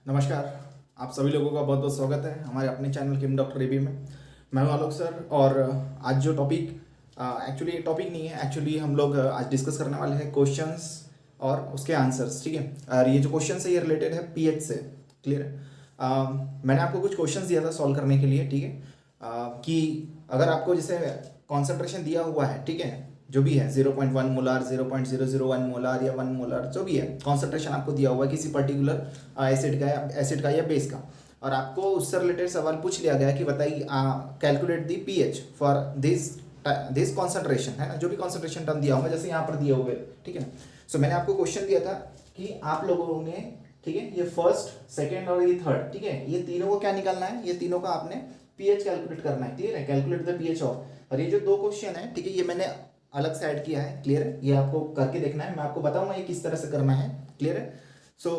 नमस्कार। आप सभी लोगों का बहुत बहुत स्वागत है हमारे अपने चैनल किम डॉक्टर एबी में। मैं हूं आलोक सर और आज जो टॉपिक एक्चुअली टॉपिक नहीं है, एक्चुअली हम लोग आज डिस्कस करने वाले हैं क्वेश्चंस और उसके आंसर्स। ठीक है, और ये जो क्वेश्चन है ये रिलेटेड है पीएच से। क्लियर है। मैंने आपको कुछ क्वेश्चंस दिया था सॉल्व करने के लिए। ठीक है, कि अगर आपको जैसे कॉन्सेंट्रेशन दिया हुआ है, ठीक है, जो भी है 0.1 मोलार, 0.001 मोलार या 1 मोलार, जो भी है कॉन्सेंट्रेशन आपको दिया हुआ है किसी पर्टिकुलर एसिड का या बेस का, और आपको उससे रिलेटेड सवाल पूछ लिया गया कि बताइए calculate the pH for this concentration, है ना, जो भी कॉन्सेंट्रेशन टर्म दिया होगा जैसे यहाँ पर दिया हुआ है। ठीक है, सो मैंने आपको क्वेश्चन दिया था कि आप लोगों ने, ठीक है, ये फर्स्ट सेकेंड और ये थर्ड, ठीक है, ये तीनों को क्या निकालना है, ये तीनों का आपने पीएच कैलकुलेट करना है। क्लियर है, कैलकुलेट द पीएच ऑफ। और ये जो दो क्वेश्चन है, ठीक है, ये मैंने अलग से ऐड किया है। क्लियर है, ये आपको करके देखना है, मैं आपको बताऊंगा ये किस तरह से करना है। क्लियर है। सो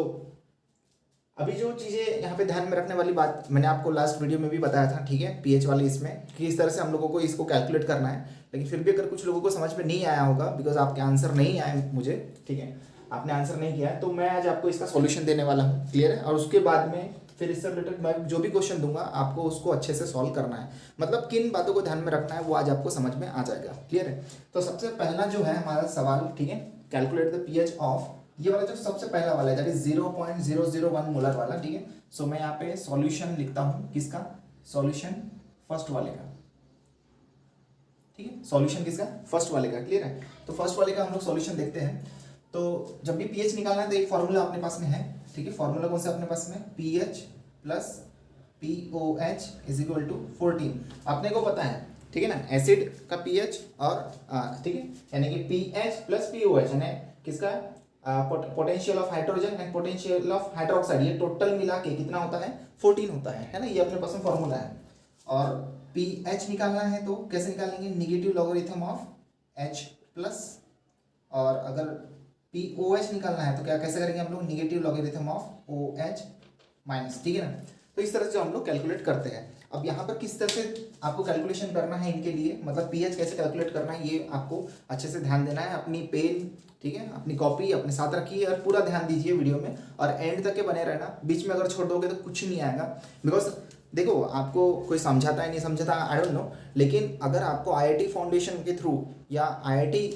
अभी जो चीज़ें यहाँ पे ध्यान में रखने वाली बात मैंने आपको लास्ट वीडियो में भी बताया था, ठीक है, पीएच वाली इसमें कि इस तरह से हम लोगों को इसको कैलकुलेट करना है। लेकिन फिर भी अगर कुछ लोगों को समझ में नहीं आया होगा, बिकॉज आपके आंसर नहीं आए मुझे, ठीक है, आपने आंसर नहीं किया है, तो मैं आज आपको इसका सॉल्यूशन देने वाला हूँ। क्लियर है, और उसके बाद में फिर इससे रिलेटेड मैं जो भी क्वेश्चन दूंगा आपको उसको अच्छे से सॉल्व करना है, मतलब किन बातों को ध्यान में रखना है वो आज आपको समझ में आ जाएगा। क्लियर है। तो सबसे पहला जो है हमारा सवाल, ठीक है, कैलकुलेट द पीएच ऑफ, ये वाला जो सबसे पहला वाला है दैट इज 0.001 मोलर वाला। ठीक है, सो मैं यहाँ पे सॉल्यूशन लिखता हूँ, किसका सॉल्यूशन, फर्स्ट वाले का। ठीक है, सॉल्यूशन किसका, फर्स्ट वाले का। क्लियर है, तो फर्स्ट वाले का हम लोग सॉल्यूशन देखते हैं। तो जब भी पीएच निकालना है तो एक फॉर्मूला अपने पास में है। ठीक है, फॉर्मूला कौन सा अपने पास में, pH plus pOH is equal to 14। अपने को पता है, ठीक है ना, एसिड का पीएच और ठीक है, यानी कि पीएच प्लस पीओएच यानी किसका, potential of hydrogen and potential of hydroxide, ये टोटल मिला के कितना होता है, 14 होता है ना, ये अपने पास में फॉर्मूला है। और पीएच निकालना है तो कैसे निकालेंगे, negative logarithm of H plus, और अगर पीओएच निकालना है तो क्या कैसे करेंगे हम लोग, negative logarithm of O H minus. ठीक है ना, तो इस तरह से हम लोग कैलकुलेट करते हैं। अब यहाँ पर किस तरह से आपको कैलकुलेशन करना है इनके लिए, मतलब पीएच कैसे कैलकुलेट करना है ये आपको अच्छे से ध्यान देना है। अपनी पेन, ठीक है, अपनी कॉपी अपने साथ रखिए और पूरा ध्यान दीजिए वीडियो में, और एंड तक के बने रहना। बीच में अगर छोड़ दोगे तो कुछ नहीं आएगा, बिकॉज देखो आपको कोई समझाता है नहीं समझाता आई डोंट नो, लेकिन अगर आपको आईआईटी फाउंडेशन के थ्रू या आईआईटी,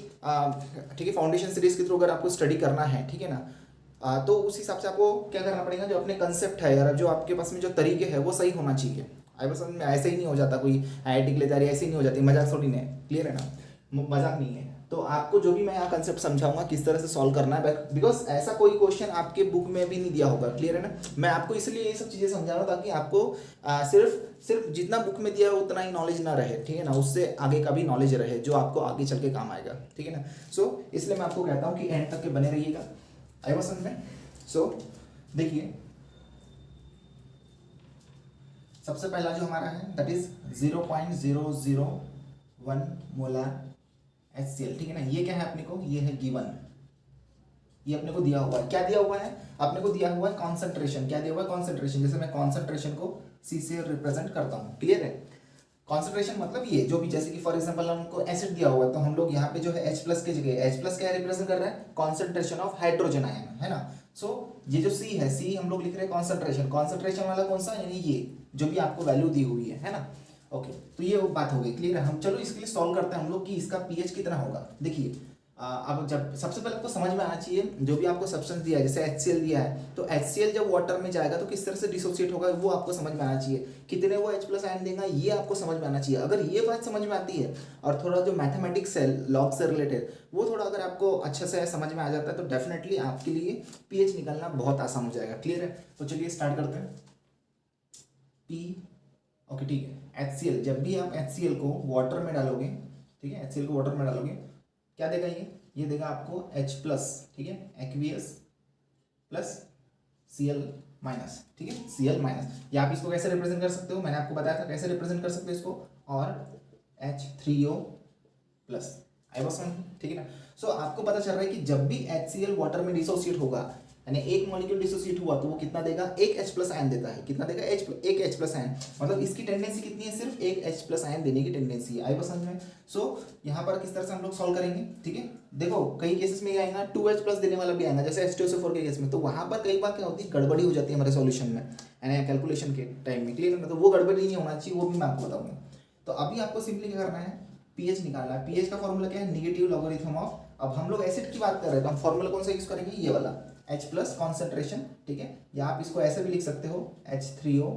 ठीक है, फाउंडेशन सीरीज के थ्रू अगर आपको स्टडी करना है, ठीक है ना, तो उस हिसाब से आपको क्या करना पड़ेगा, जो अपने कंसेप्ट है या जो आपके पास में जो तरीके हैं वो सही होना चाहिए। आई बस में ऐसे ही नहीं हो जाता, कोई आईआईटी के लिए तैयारी ऐसे ही नहीं हो जाती, मजाक थोड़ी नहीं है। क्लियर है ना, मजाक नहीं है। तो आपको जो भी मैं यहाँ कंसेप्ट समझाऊंगा किस तरह से सॉल्व करना है, बिकॉज ऐसा कोई क्वेश्चन आपके बुक में भी नहीं दिया होगा। क्लियर है ना, मैं आपको इसलिए ये सब चीज़ें समझा रहा हूँ ताकि आपको सिर्फ सिर्फ जितना बुक में दिया है उतना ही नॉलेज ना रहे, ठीक है ना, उससे आगे का भी नॉलेज रहे जो आपको आगे चल के काम आएगा। ठीक है ना, सो इसलिए मैं आपको कहता हूँ कि एंड तक के बने रहिएगा। आई बस में सो देखिए, सबसे पहला जो हमारा है दैट इज 0.001 मोलार HCl। ठीक है ना, ये क्या है अपने को, ये है गिवन, ये अपने को दिया हुआ है। क्या दिया हुआ है, अपने को दिया हुआ है कॉन्सेंट्रेशन। क्या दिया हुआ है, कॉन्सेंट्रेशन। जैसे मैं कॉन्सेंट्रेशन को C से रिप्रेजेंट करता हूँ। क्लियर है, कॉन्सेंट्रेशन मतलब ये जो भी, जैसे कि फॉर एग्जांपल हमको एसिड दिया हुआ है तो हम लोग यहाँ पे जो है H प्लस के जगह, H प्लस क्या रिप्रेजेंट कर रहा है, कॉन्सेंट्रेशन ऑफ हाइड्रोजन आयन, है ना। सो ये जो C है, C हम लोग लिख रहे हैं कॉन्सेंट्रेशन। कॉन्सेंट्रेशन वाला कौन सा, यानी ये जो भी आपको वैल्यू दी हुई है ना। ओके, तो ये वो बात हो गई। क्लियर है, हम चलो इसके लिए सॉल्व करते हैं हम लोग कि इसका पीएच कितना होगा। देखिए अब जब सबसे पहले आपको समझ में आना चाहिए, जो भी आपको सब्सटेंस दिया है, जैसे HCl दिया है, तो HCl जब वाटर में जाएगा तो किस तरह से डिसोसिएट होगा वो आपको समझ में आना चाहिए। कितने वो H प्लस आयन देगा ये आपको समझ में आना चाहिए। अगर ये बात समझ में आती है और थोड़ा जो मैथमेटिक्स है लॉग से रिलेटेड वो थोड़ा अगर आपको अच्छे से समझ में आ जाता है तो डेफिनेटली आपके लिए पीएच निकालना बहुत आसान हो जाएगा। क्लियर है, तो चलिए स्टार्ट करते हैं। पी, ओके ठीक है, HCl, जब भी आप HCl को वाटर में डालोगे, ठीक है, HCl को वाटर में डालोगे क्या देगा, ये देगा आपको H प्लस, ठीक है, एक्वियस प्लस Cl माइनस, ठीक है, Cl माइनस। या आप इसको कैसे रिप्रेजेंट कर सकते हो, मैंने आपको बताया था कैसे रिप्रेजेंट कर सकते हो इसको, और H3O प्लस। आई वाज, ठीक है ना। सो आपको पता चल रहा है कि जब भी HCl वाटर में डिसोसिएट होगा, यानी एक मॉलिक्यूल डिसोसिएट हुआ तो वो कितना देगा, एक H प्लस आयन देता है। कितना देगा, एक H प्लस आयन, मतलब इसकी टेंडेंसी कितनी है, सिर्फ एक H प्लस आयन देने की टेंडेंसी है। आई बात समझ में। सो यहाँ पर किस तरह से हम लोग सॉल्व करेंगे, ठीक है। देखो कई केसेस में ये आएगा 2H प्लस देने वाला भी आएगा, जैसे H2SO4 के केस में, तो वहाँ पर कई बार क्या होती है, गड़बड़ी हो जाती है हमारे सॉल्यूशन में, यानी कैलकुलेशन के टाइम में, क्लियर है ना। तो वो गड़बड़ी नहीं होना चाहिए, वो भी मैं आपको बताऊंगा। तो अभी आपको सिंपली क्या करना है, पीएच निकालना है। पीएच का फॉर्मूला क्या है, नेगेटिव लॉगरिथम ऑफ, अब हम लोग एसिड की बात कर रहे हैं तो हम फॉर्मूला कौन सा यूज करेंगे, ये वाला H प्लस कॉन्सेंट्रेशन, ठीक है। या आप इसको ऐसे भी लिख सकते हो H3O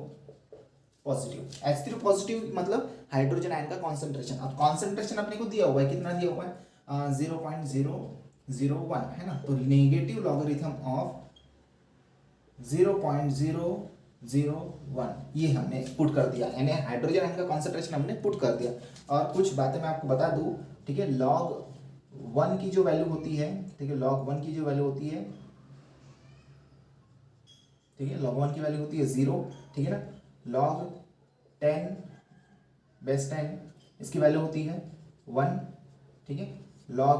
पॉजिटिव। H3O पॉजिटिव मतलब हाइड्रोजन आयन का कॉन्सेंट्रेशन। अब कॉन्सेंट्रेशन अपने को दिया हुआ है, कितना दिया हुआ है, 0.001 है ना। तो नेगेटिव लॉगरिथम ऑफ 0.001 ये हमने पुट कर दिया, यानी हाइड्रोजन आयन का कॉन्सेंट्रेशन हमने पुट कर दिया। और कुछ बातें मैं आपको बता दूं, ठीक है। log 1 की जो वैल्यू होती है, ठीक है, log 1 की जो वैल्यू होती है, ठीक है, log 1 की वैल्यू होती है 0, ठीक है ना। log 10 बेस 10 इसकी वैल्यू होती है 1, ठीक है। log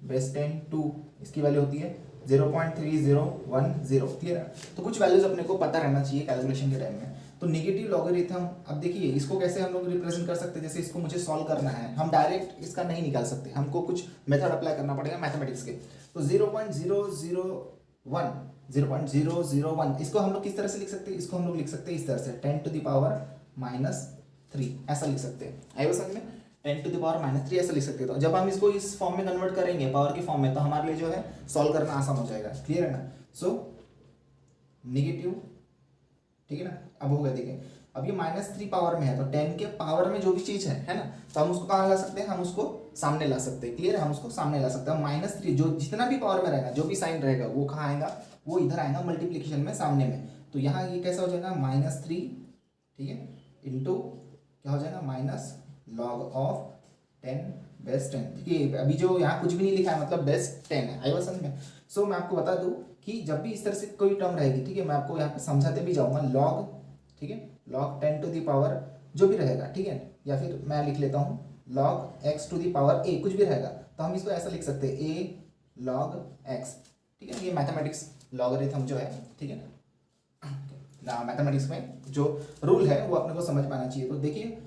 बेस 10 2 इसकी वैल्यू होती है 0.3010, क्लियर है। तो कुछ वैल्यूज अपने को पता रहना चाहिए कैलकुलेशन के टाइम में। तो नेगेटिव लॉगरिथम, अब देखिए इसको कैसे हम लोग रिप्रेजेंट कर सकते हैं, जैसे इसको मुझे सॉल्व करना है, हम डायरेक्ट इसका नहीं निकाल सकते, हमको कुछ मेथड अप्लाई करना पड़ेगा मैथमेटिक्स के। तो 0.001 इसको हम लोग किस तरह से लिख सकते हैं, इसको हम लोग लिख सकते हैं इस तरह से 10⁻³ ऐसा लिख सकते हैं। आई वो समझ में, 10⁻³ ऐसा लिख सकते हैं। तो जब हम इसको इस फॉर्म में कन्वर्ट करेंगे, पावर के फॉर्म में, तो हमारे लिए जो है सॉल्व करना आसान हो जाएगा, क्लियर है ना। सो नेगेटिव, ठीक है ना। अब हो गया, देखिए अब ये -3 पावर में है, तो 10 के पावर में जो भी चीज है ना, तो हम उसको कहाँ ला सकते हैं, हम उसको सामने ला सकते हैं, क्लियर है। हम उसको सामने ला सकते हैं। -3 जो जितना भी पावर में रहेगा, जो भी साइन रहेगा, वो कहाँ आएगा, वो इधर आएगा मल्टीप्लीकेशन में, सामने में। तो यहाँ ये कैसा हो जाएगा, -3, ठीक है, इंटू क्या हो जाएगा, -log ऑफ 10 बेस 10, ठीक है। अभी जो यहाँ कुछ भी नहीं लिखा है, मतलब बेस 10 है। आई बात समझ में। सो मैं आपको बता दूं कि जब भी इस तरह से कोई टर्म रहेगी, ठीक है, मैं आपको यहाँ पे समझाते भी जाऊंगा, log, ठीक है, log 10⁻, जो भी रहेगा, ठीक है, या फिर मैं लिख लेता हूँ log x⁴ कुछ भी रहेगा, तो हम इसको ऐसा लिख सकते हैं a log x, ठीक है। ये मैथमेटिक्स लॉगरिथम जो है, ठीक है ना, मैथमेटिक्स में जो रूल है वो अपने को समझ में आना चाहिए। तो देखिए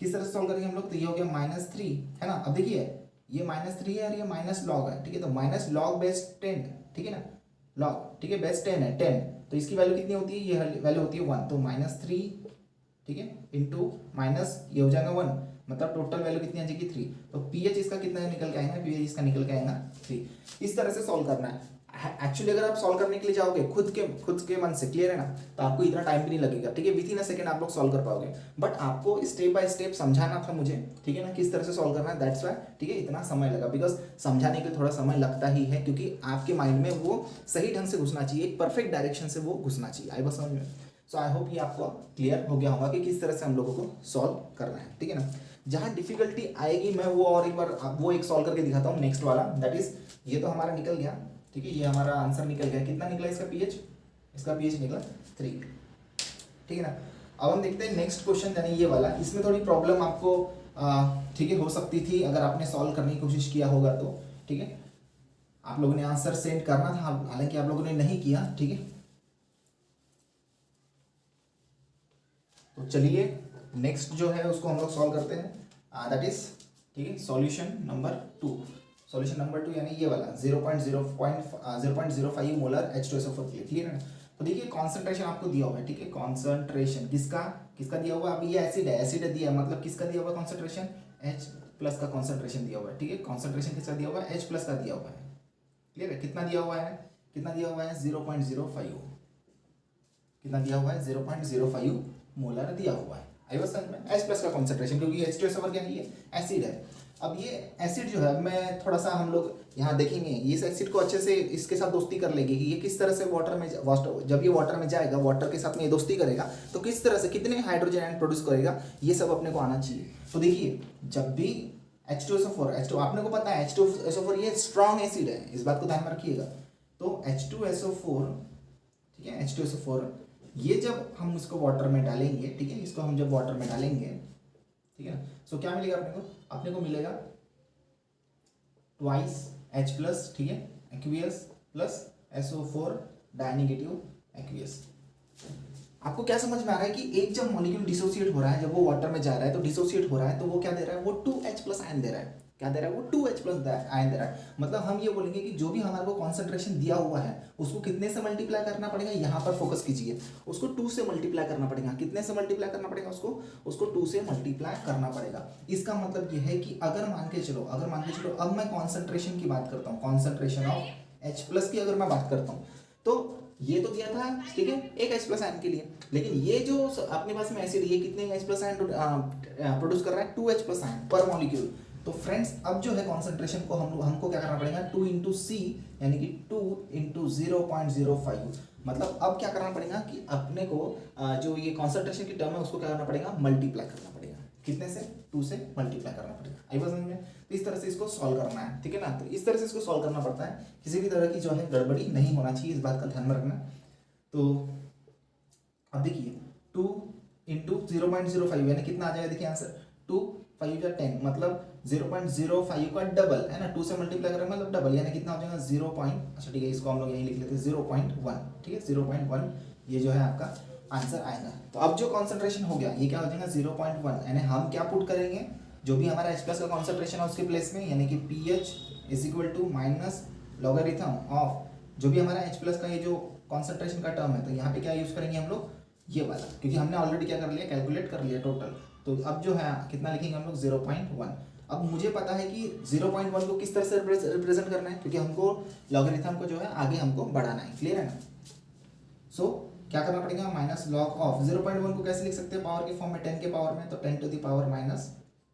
किस तरह से सॉल्व करेंगे हम लोग, तो ये हो गया -3, है ना। अब देखिए ये -3 है और ये -log है, ठीक है। तो -log बेस 10, ठीक है ना, log, ठीक है, बेस 10 है, 10, तो इसकी वैल्यू कितनी होती है, ये वैल्यू होती है 1, तो -3, ठीक है, इंटू माइनस ये हो जाएगा 1, मतलब टोटल वैल्यू कितनी आ जाएगी 3। तो पीएच इसका कितना निकल के आएगा, पीएच इसका निकल के आएगा 3। इस तरह से सॉल्व करना है। एक्चुअली अगर आप सॉल्व करने के लिए जाओगे खुद के मन से, क्लियर है ना, तो आपको इतना टाइम भी नहीं लगेगा, ठीक है। विथिन अ सेकंड आप लोग सॉल्व कर पाओगे, बट आपको स्टेप बाय स्टेप समझाना था मुझे, ठीक है ना, किस तरह से सॉल्व करना है। दैट्स वाई, ठीक है, इतना समय लगा, बिकॉज समझाने के लिए थोड़ा समय लगता ही है, क्योंकि आपके माइंड में वो सही ढंग से घुसना चाहिए, एक परफेक्ट डायरेक्शन से वो घुसना चाहिए। आई बस समझ में। सो आई होप ये आपको क्लियर हो गया होगा कि किस तरह से हम लोगों को सॉल्व करना है, ठीक है ना। जहाँ डिफिकल्टी आएगी मैं वो और एक बार वो एक सॉल्व करके दिखाता हूँ, नेक्स्ट वाला, दैट इज ये तो हमारा निकल गया, ठीक है, ये हमारा आंसर निकल गया। कितना निकला इसका पीएच, इसका पीएच निकला 3, ठीक है ना। अब हम देखते हैं नेक्स्ट क्वेश्चन, यानी ये वाला। इसमें थोड़ी प्रॉब्लम आपको ठीक है हो सकती थी अगर आपने सॉल्व करने की कोशिश किया होगा तो, ठीक है। आप लोगों ने आंसर सेंड करना था, हालांकि आप लोगों ने नहीं किया, ठीक है। तो चलिए नेक्स्ट जो है उसको हम लोग सॉल्व करते हैं, दैट इज, ठीक है, सॉल्यूशन नंबर 2। सॉल्यूशन नंबर 2 यानी ये वाला 0.05 मोलर H2SO4 के लिए, क्लियर है ना। तो देखिए कॉन्सेंट्रेशन आपको दिया हुआ है, ठीक है, कॉन्सेंट्रेशन किसका दिया हुआ है, अभी ये एसिड है दिया, मतलब किसका दिया हुआ है कॉन्सेंट्रेशन, H प्लस का कॉन्सेंट्रेशन दिया हुआ है, ठीक है। कॉन्सेंट्रेशन किसका दिया हुआ है, H प्लस का दिया हुआ है, क्लियर है। कितना दिया हुआ है 0.05, कितना दिया हुआ है 0.05 मोलर दिया हुआ है। आई वाज समझ में, H प्लस का कॉन्सेंट्रेशन, क्योंकि H2SO4 क्या है, ये एसिड है। अब ये एसिड जो है, मैं थोड़ा सा हम लोग यहाँ देखेंगे, इस एसिड को अच्छे से इसके साथ दोस्ती कर लेंगे कि ये किस तरह से वाटर में, जब ये वाटर में जाएगा, वाटर के साथ में ये दोस्ती करेगा, तो किस तरह से कितने हाइड्रोजन आयन प्रोड्यूस करेगा, ये सब अपने को आना चाहिए। तो देखिए जब भी H2SO4 आपने को पता है H2SO4 ये स्ट्रॉन्ग एसिड है, इस बात को ध्यान में रखिएगा। तो H2SO4, ठीक है, H2SO4 ये जब हम इसको वाटर में डालेंगे, ठीक है, इसको हम जब वाटर में डालेंगे, ठीक है ना, सो क्या मिलेगा अपने को मिलेगा ट्वाइस H प्लस, ठीक है, एक्वियस प्लस SO4 डायनेगेटिव एक्वियस। आपको क्या समझ में आ रहा है कि एक जब मॉलिक्यूल डिसोसिएट हो रहा है, जब वो वाटर में जा रहा है तो डिसोसिएट हो रहा है, तो वो क्या दे रहा है, वो 2H प्लस आयन दे रहा है। क्या दे रहा है, वो 2H प्लस आयन दे रहा है। मतलब हम ये बोलेंगे कि जो भी हमारे को कॉन्सेंट्रेशन दिया हुआ है उसको कितने से मल्टीप्लाई करना पड़ेगा, यहाँ पर फोकस कीजिए, उसको 2 से मल्टीप्लाई करना पड़ेगा। कितने से मल्टीप्लाई करना पड़ेगा, उसको 2 से मल्टीप्लाई करना पड़ेगा। इसका मतलब ये है कि अगर मान के चलो अब मैं कॉन्सेंट्रेशन की बात करता हूँ, कॉन्सेंट्रेशन ऑफ H प्लस की अगर मैं बात करता हूँ, तो ये तो दिया था, ठीक है, एक H प्लस आयन के लिए, लेकिन ये जो अपने पास में एसिड, ये कितने H प्लस आयन प्रोड्यूस कर रहा है, 2H प्लस आयन पर मॉलिक्यूल। तो फ्रेंड्स अब जो है कॉन्सेंट्रेशन को हमको क्या करना पड़ेगा, 2 इंटू सी, यानी कि 2 इंटू 0.05। मतलब अब क्या करना पड़ेगा कि अपने को जो ये कॉन्सेंट्रेशन की टर्म है उसको क्या करना पड़ेगा, मल्टीप्लाई करना पड़ेगा। कितने से, 2 से मल्टीप्लाई करना पड़ेगा। आई बात समझ में? तो इस तरह से इसको सॉल्व करना है, ठीक है ना। तो इस तरह से इसको सॉल्व करना पड़ता है, किसी भी तरह की जो है गड़बड़ी नहीं होना चाहिए, इस बात का ध्यान में रखना। तो अब देखिए 2 इंटू 0.05 यानी कितना आ जाएगा, देखिए आंसर 2 5 या 10, मतलब 0.05 का डबल है ना, 2 से मल्टीप्लाई करेंगे मतलब डबल, यानी कितना हो जाएगा 0. अच्छा ठीक है, इसको हम लोग यहीं लिख लेते हैं 0.1, ठीक है 0.1, ये जो है आपका आंसर आएगा। तो अब जो कॉन्सेंट्रेशन हो गया ये क्या हो जाएगा 0.1, यानी हम क्या पुट करेंगे, जो भी हमारा H प्लस का कॉन्सेंट्रेशन है उसके प्लेस में, यानी कि pH is equal to minus logarithm of जो भी हमारा H प्लस का ये जो कॉन्सेंट्रेशन का टर्म है, तो यहाँ पे क्या यूज करेंगे हम लोग, ये वाला, क्योंकि हमने ऑलरेडी क्या कर लिया, कैलकुलेट कर लिया टोटल। तो अब जो है कितना लिखेंगे हम लोग 0.1। अब मुझे पता है कि 0.1 को किस तरह से रिप्रेजेंट करना है, क्योंकि हमको लॉगरिथम को जो है आगे हमको बढ़ाना है, क्लियर है ना। सो क्या करना पड़ेगा, माइनस लॉग ऑफ 0.1 को कैसे लिख सकते हैं, पावर के फॉर्म में 10 के पावर में, तो 10 to the power minus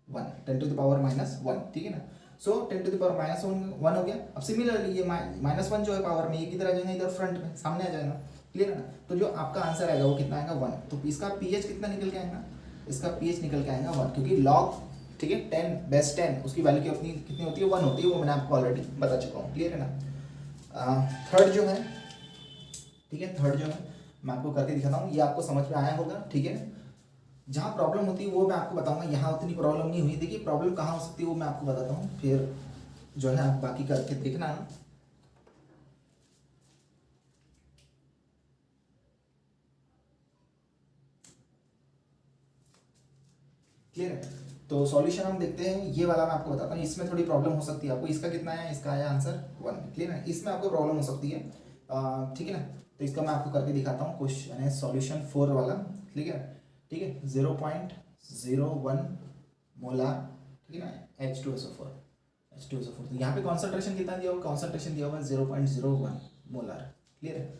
1, 10 to the power minus 1, ठीक है ना। So 10 to the power minus 1 हो गया। अब सिमिलरली ये -1 जो है पावर में, ये किधर आ जाएगा, इधर फ्रंट में सामने आ जाएगा, क्लियर है ना। तो जो आपका आंसर आएगा वो कितना आएगा 1। तो इसका pH कितना निकल के आएगा, इसका pH निकल के आएगा 1, क्योंकि लॉग, ठीक है 10 बेस 10 उसकी वैल्यू की अपनी कितनी होती है, 1 होती है, वो मैंने आपको ऑलरेडी बता चुका हूँ, क्लियर है ना। थर्ड जो है, ठीक है, थर्ड जो है मैं आपको करके दिखाता हूँ, ये आपको समझ में आया होगा, ठीक है। जहाँ प्रॉब्लम होती है वो मैं आपको बताऊंगा, यहाँ उतनी प्रॉब्लम नहीं हुई। देखिए प्रॉब्लम कहाँ हो सकती है वो मैं आपको बताता हूँ, फिर जो है आप बाकी करके देखना। क्लियर है, तो सॉल्यूशन हम देखते हैं, ये वाला मैं आपको बताता हूँ, इसमें थोड़ी प्रॉब्लम हो सकती है आपको। इसका कितना आया, इसका आया आंसर 1, क्लियर है, इसमें आपको प्रॉब्लम हो सकती है, ठीक है ना। तो इसका मैं आपको करके दिखाता हूँ, क्वेश्चन है सॉल्यूशन 4 वाला, ठीक है, ठीक है 0.01 मोलार, ठीक है ना, H2SO4। तो यहाँ पे कॉन्सेंट्रेशन कितना दिया हुआ, कॉन्सेंट्रेशन दिया हुआ 0.01 मोलार, क्लियर है।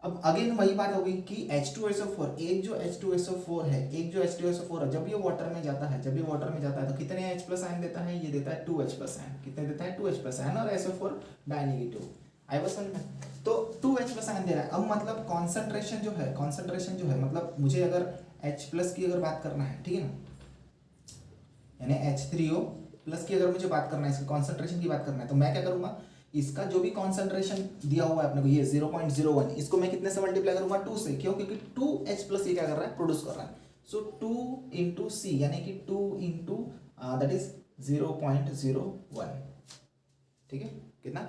अब अगेन वही बात होगी कि H2SO4, एक जो H2SO4 है, जब ये वाटर में जाता है, तो कितने H प्लस आयन देता है, ये देता है 2H प्लस आयन। कितने देता है, 2H प्लस आयन, और SO4 डायनेगेटिव। आई बात समझ में? तो 2H प्लस आयन दे रहा है। अब मतलब कॉन्सेंट्रेशन जो है मतलब मुझे अगर H प्लस की अगर बात करना है, ठीक है ना, यानी H3O प्लस की अगर मुझे बात करना है, इसकी कॉन्सेंट्रेशन की बात करना है, तो मैं क्या करूंगा, इसका जो भी कॉन्सेंट्रेशन दिया हुआ है अपने को, ये 0.01, इसको मैं कितने से मल्टीप्लाई करूंगा, 2 से। क्यों, क्योंकि 2H प्लस ये क्या कर रहा है, प्रोड्यूस कर रहा है। सो 2 इंटू सी, यानी कि 2 इंटू दैट इज 0.01, ठीक है, कितना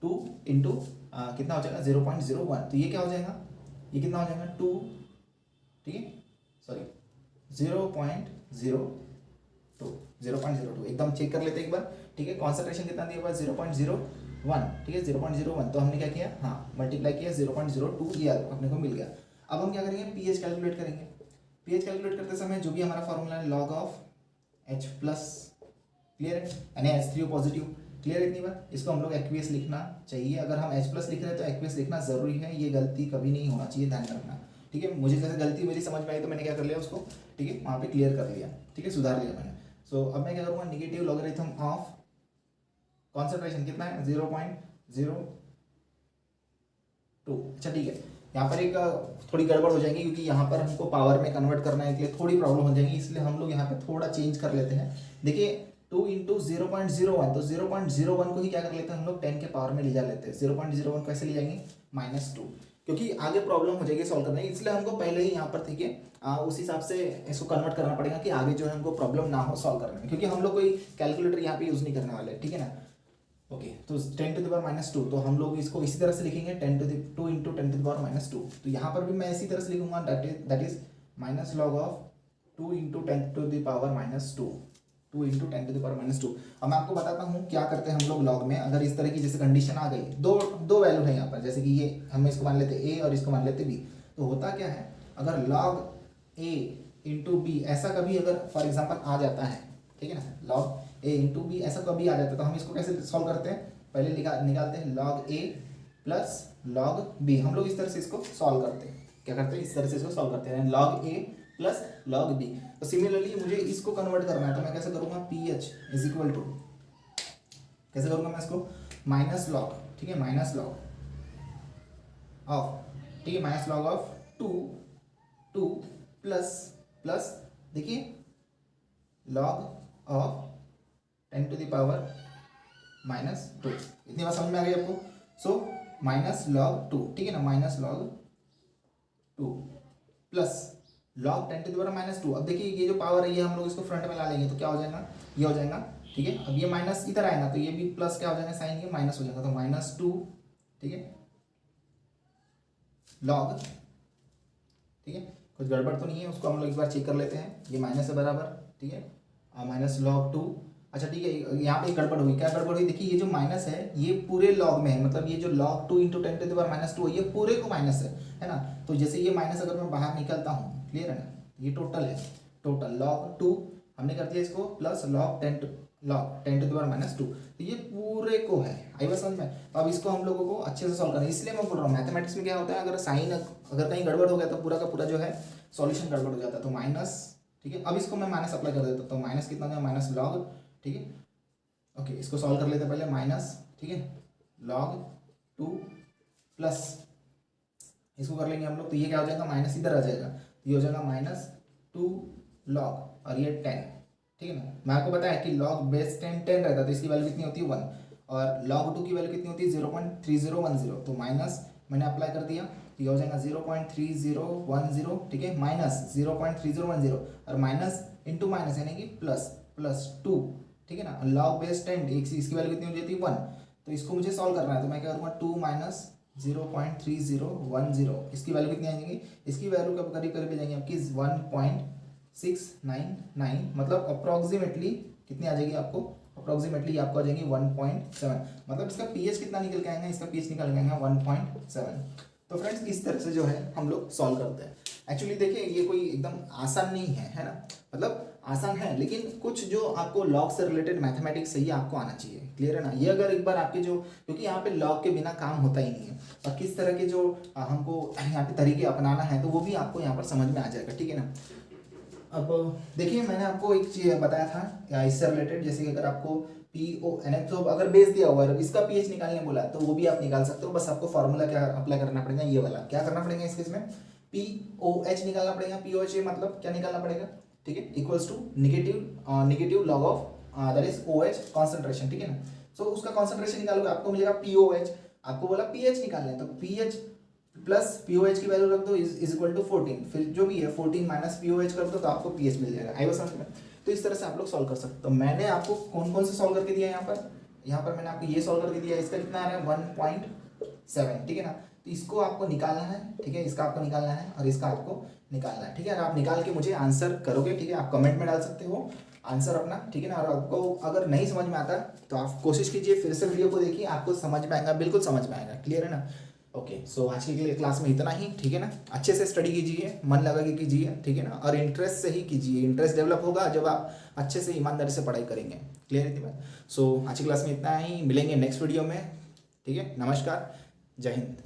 2 इंटू कितना हो जाएगा 0.01, तो ये क्या हो जाएगा, ये कितना हो जाएगा 2, ठीक है, सॉरी 0.02, एकदम चेक कर लेते हैं एक बार, ठीक है। कॉन्सेंट्रेशन कितना दिया हुआ है 0.01, ठीक है 0.01, तो हमने क्या किया, हाँ मल्टीप्लाई किया 0.02, ये अपने को मिल गया। अब हम क्या करेंगे, pH कैलकुलेट करेंगे। pH कैलकुलेट करते समय जो भी हमारा फॉर्मूला है log of H plus, clear है, यानी H3O पॉजिटिव, क्लियर है इतनी बात। इसको हम लोग एक्वियस लिखना चाहिए, अगर हम H प्लस लिख रहे हैं तो एक्वियस लिखना जरूरी है, ये गलती कभी नहीं होना चाहिए, ध्यान रखना, ठीक है। मुझे जैसे गलती मेरी समझ में आई तो मैंने क्या कर लिया उसको, ठीक है, वहाँ पे क्लियर कर लिया, ठीक है, सुधार लिया मैंने। सो अब मैं क्या करूँगा, निगेटिव लॉगरिथम ऑफ कॉन्सेंट्रेशन कितना है 0.02। अच्छा ठीक है, यहाँ पर एक थोड़ी गड़बड़ हो जाएगी, क्योंकि यहाँ पर हमको पावर में कन्वर्ट करना है, इसलिए थोड़ी प्रॉब्लम हो जाएगी, इसलिए हम लोग यहाँ पे थोड़ा चेंज कर लेते हैं। देखिए 2 इंटू 0.01, तो 0.01 को ही क्या कर लेते हैं हम लोग 10 के पावर में ले जा लेते हैं। 0.01 कैसे ले जाएंगे, -2, क्योंकि आगे प्रॉब्लम हो जाएगी सॉल्व करने की, इसलिए हमको पहले ही यहाँ पर, ठीक है, उस हिसाब से इसको कन्वर्ट करना पड़ेगा कि आगे जो है हमको प्रॉब्लम ना हो सॉल्व करने में, क्योंकि हम लोग कोई कैलकुलेटर यहाँ पे यूज़ नहीं करने वाले, ठीक है ना। ओके, तो 10 टू द पावर माइनस 2, तो हम लोग इसको इसी तरह से लिखेंगे 10 to the 2 into 10 to the power minus 2। तो यहाँ पर भी मैं इसी तरह से लिखूंगा, that is minus log of 2 into 10 to the power minus 2, 2 into 10 to the power minus 2। अब मैं आपको बताता हूँ क्या करते हैं हम लोग लॉग में। अगर इस तरह की जैसे कंडीशन आ गई, दो वैल्यू है यहाँ पर, जैसे कि ये हम इसको मान लेते ए और इसको मान लेते बी, तो होता क्या है, अगर लॉग ए इंटू बी ऐसा कभी अगर फॉर एग्जाम्पल आ जाता है, ठीक है ना, लॉग ए इंटू बी ऐसा कभी आ जाता है, तो हम इसको कैसे सॉल्व करते हैं, पहले निकालते हैं log A plus log B. हम लोग इस तरह से इसको सॉल्व करते हैं, क्या करते हैं, इस तरह से इसको सॉल्व करते हैं, log A plus log B. तो सिमिलरली मुझे इसको कन्वर्ट करना है, तो मैं कैसे करूँगा, P H is equal to, कैसे करूँगा मैं इसको, माइनस लॉग, ठीक है, माइनस लॉग ऑफ, ठीक है, माइनस लॉग ऑफ 2 प्लस देखिए log of 10 to the power minus 2। इतनी बात समझ में आ गई आपको। सो माइनस लॉग 2, ठीक है ना, minus log 2 plus log 10 to the power minus 2। अब देखिए ये जो पावर है ये हम लोग इसको फ्रंट में ला लेंगे, तो क्या हो जाएगा, ये हो जाएगा, ठीक है। अब ये माइनस इधर आएगा तो ये भी प्लस क्या हो जाएगा, साइन ये माइनस हो जाएगा, तो माइनस 2, ठीक है, लॉग, ठीक है, कुछ गड़बड़ तो नहीं है, उसको हम लोग एक बार चेक कर लेते हैं। ये माइनस है बराबर, ठीक है, माइनस लॉग 2, अच्छा ठीक है, यहाँ पे गड़बड़ हुई, क्या गड़बड़ हुई, देखिए ये जो माइनस है ये पूरे लॉग में है, मतलब ये जो log 2 into 10 to the power minus 2 ये पूरे को माइनस है ना। तो जैसे ये माइनस अगर मैं बाहर निकालता हूँ, क्लियर है ना, ये टोटल है, टोटल लॉग 2 हमने कर दिया इसको plus log 10 to the power minus 2, तो ये पूरे को है, आई बात समझ में। तो अब इसको हम लोगों को अच्छे से सॉल्व करना है, इसलिए मैं बोल रहा हूँ मैथमेटिक्स में क्या होता है, अगर साइन अगर कहीं गड़बड़ हो गया तो पूरा का पूरा जो है सॉल्यूशन गड़बड़ हो जाता है। तो माइनस, ठीक है, अब इसको मैं माइनस अप्लाई कर देता हूँ, तो माइनस कितना हो, माइनस लॉग, ठीक है, ओके, इसको सॉल्व कर लेते हैं पहले, माइनस, ठीक है, लॉग 2 प्लस इसको कर लेंगे हम लोग, तो ये क्या हो जाएगा, माइनस इधर आ जाएगा, तो ये हो जाएगा माइनस 2 लॉग और ये 10, ठीक है ना। मैं आपको बताया कि लॉग बेस 10 रहता है, तो इसकी वैल्यू कितनी होती है 1, और लॉग 2 की वैल्यू कितनी होती है 0.3010, तो माइनस मैंने अप्लाई कर दिया, तो ये हो जाएगा 0.3010, ठीक है, माइनस 0.3010 और माइनस इंटू माइनस यानी कि प्लस 2, ठीक है ना, लॉग बेस 10 इसकी वैल्यू कितनी हो जाती है 1, तो इसको मुझे सॉल्व करना है, तो मैं क्या करूँगा 2 माइनस 0.3010, इसकी वैल्यू कितनी आ जाएगी, इसकी वैल्यू कब करीब करीब जाएंगे आपकी 1.699, मतलब अप्रॉक्सीमेटली कितनी आ जाएगी आपको, अप्रॉक्सीमेटली आपको आ जाएगी 1.7, मतलब इसका पीएच कितना निकल के आएगा, इसका पीएच निकल के आएगा 1.7। तो फ्रेंड्स इस तरह से जो है हम लोग सॉल्व करते हैं। एक्चुअली देखिए ये कोई एकदम आसान नहीं है ना, मतलब आसान है लेकिन कुछ जो आपको लॉग से रिलेटेड मैथमेटिक्स है ये आपको आना चाहिए, क्लियर है ना। ये अगर एक बार आपके जो, क्योंकि यहाँ पे लॉग के बिना काम होता ही नहीं है, और किस तरह के जो हमको यहाँ पे तरीके अपनाना है तो वो भी आपको यहाँ पर समझ में आ जाएगा, ठीक है ना। अब देखिए मैंने आपको एक चीज़ बताया था इससे रिलेटेड, जैसे कि अगर आपको PONF तो अगर बेस दिया हुआ है इसका पीएच निकालने बोला तो वो भी आप निकाल सकते हो, बस आपको फॉर्मूला क्या अप्लाई करना पड़ेगा, ये वाला क्या करना पड़ेगा इस केस में, POH निकालना पड़ेगा। POH मतलब क्या निकालना पड़ेगा, ठीक है, equals to negative log of that is OH concentration, ठीक है ना। सो उसका कॉन्सेंट्रेशन निकालोगे आपको मिलेगा POH, आपको बोला पीएच निकालना है तो पीएच प्लस POH की वैल्यू रख दो इज इक्वल टू 14, फिर जो भी है 14 माइनस POH कर दो तो आपको पीएच मिल जाएगा, आई बात समझ में। तो इस तरह से आप लोग सॉल्व कर सकते हो। तो मैंने आपको कौन कौन से सॉल्व करके दिया है यहाँ पर मैंने आपको ये सॉल्व करके दिया है, इसका कितना आ रहा है 1.7, ठीक है ना। तो इसको आपको निकालना है, ठीक है, इसका आपको निकालना है और इसका आपको निकालना है, ठीक है। और आप निकाल के मुझे आंसर करोगे, ठीक है, आप कमेंट में डाल सकते हो आंसर अपना, ठीक है ना। और आपको अगर नहीं समझ में आता तो आप कोशिश कीजिए फिर से वीडियो को देखिए, आपको समझ में आएगा, बिल्कुल समझ में आएगा, क्लियर है ना। ओके, सो आज की क्लास में इतना ही, ठीक है ना। अच्छे से स्टडी कीजिए, मन लगा के कीजिए, ठीक है ना, और इंटरेस्ट से ही कीजिए। इंटरेस्ट डेवलप होगा जब आप अच्छे से ईमानदारी से पढ़ाई करेंगे, क्लियर है बात। सो आज की क्लास में इतना ही, मिलेंगे नेक्स्ट वीडियो में, ठीक है। नमस्कार, जय हिंद।